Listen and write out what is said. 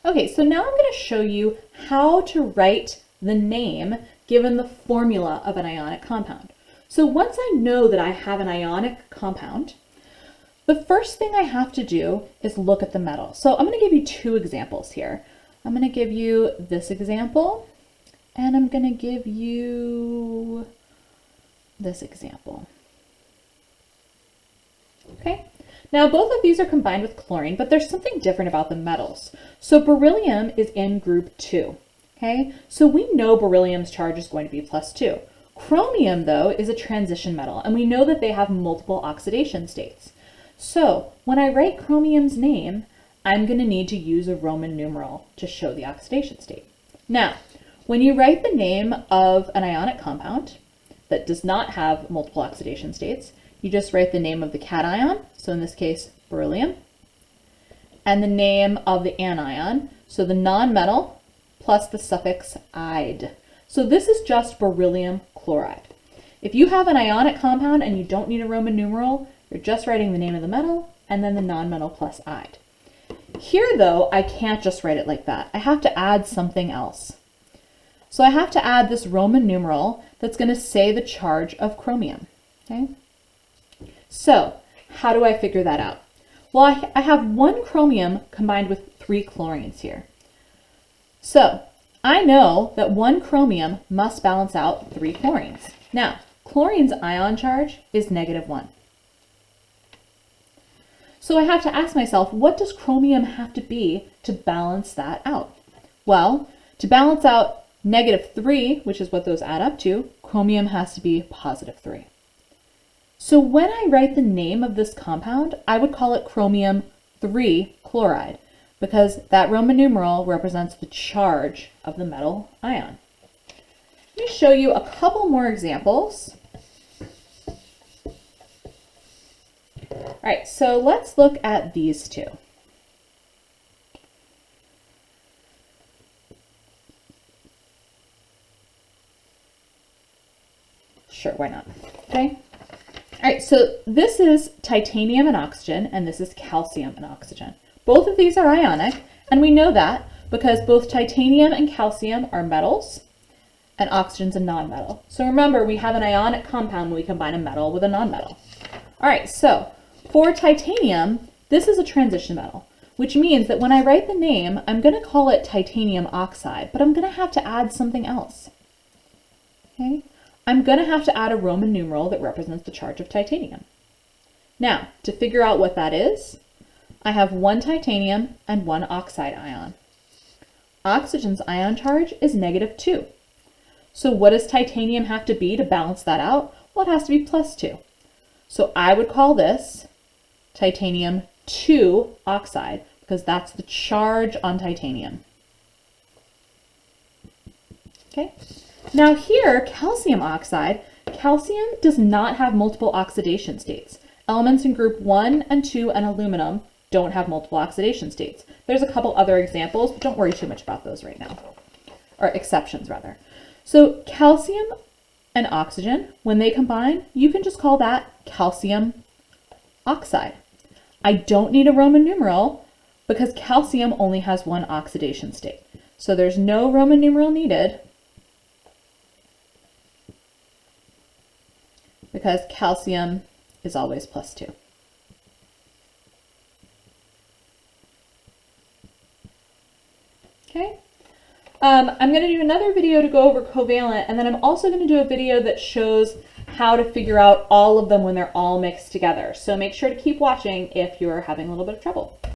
Okay, so now I'm going to show you how to write the name given the formula of an ionic compound. So once I know that I have an ionic compound, the first thing I have to do is look at the metal. So I'm going to give you two examples here. I'm going to give you this example, and I'm going to give you this example. Okay. Now both of these are combined with chlorine, but there's something different about the metals. So beryllium is in group 2. Okay, so we know beryllium's charge is going to be +2. Chromium, though, is a transition metal, and we know that they have multiple oxidation states. So when I write chromium's name, I'm going to need to use a Roman numeral to show the oxidation state. Now, when you write the name of an ionic compound that does not have multiple oxidation states, you just write the name of the cation, so in this case, beryllium, and the name of the anion, so the nonmetal, plus the suffix "ide." So this is just beryllium chloride. If you have an ionic compound and you don't need a Roman numeral, you're just writing the name of the metal and then the nonmetal plus "ide." Here, though, I can't just write it like that. I have to add something else. So I have to add this Roman numeral that's going to say the charge of chromium. Okay? So how do I figure that out? Well, I have one chromium combined with 3 chlorines here. So I know that one chromium must balance out 3 chlorines. Now, chlorine's ion charge is -1. So I have to ask myself, what does chromium have to be to balance that out? Well, to balance out -3, which is what those add up to, chromium has to be +3. So when I write the name of this compound, I would call it chromium 3 chloride, because that Roman numeral represents the charge of the metal ion. Let me show you a couple more examples. All right, so let's look at these two. Sure, why not? Okay. All right, so this is titanium and oxygen, and this is calcium and oxygen. Both of these are ionic, and we know that because both titanium and calcium are metals, and oxygen's a nonmetal. So remember, we have an ionic compound when we combine a metal with a nonmetal. All right, so for titanium, this is a transition metal, which means that when I write the name, I'm going to call it titanium oxide, but I'm going to have to add something else. Okay? I'm going to have to add a Roman numeral that represents the charge of titanium. Now, to figure out what that is, I have one titanium and one oxide ion. Oxygen's ion charge is -2. So what does titanium have to be to balance that out? Well, it has to be +2. So I would call this titanium 2 oxide, because that's the charge on titanium. Okay? Now here, calcium oxide, calcium does not have multiple oxidation states. Elements in group 1 and 2 and aluminum don't have multiple oxidation states. There's a couple other examples, but don't worry too much about those right now, or exceptions rather. So calcium and oxygen, when they combine, you can just call that calcium oxide. I don't need a Roman numeral because calcium only has one oxidation state. So there's no Roman numeral needed because calcium is always +2. Okay, I'm going to do another video to go over covalent, and then I'm also going to do a video that shows how to figure out all of them when they're all mixed together. So make sure to keep watching if you're having a little bit of trouble.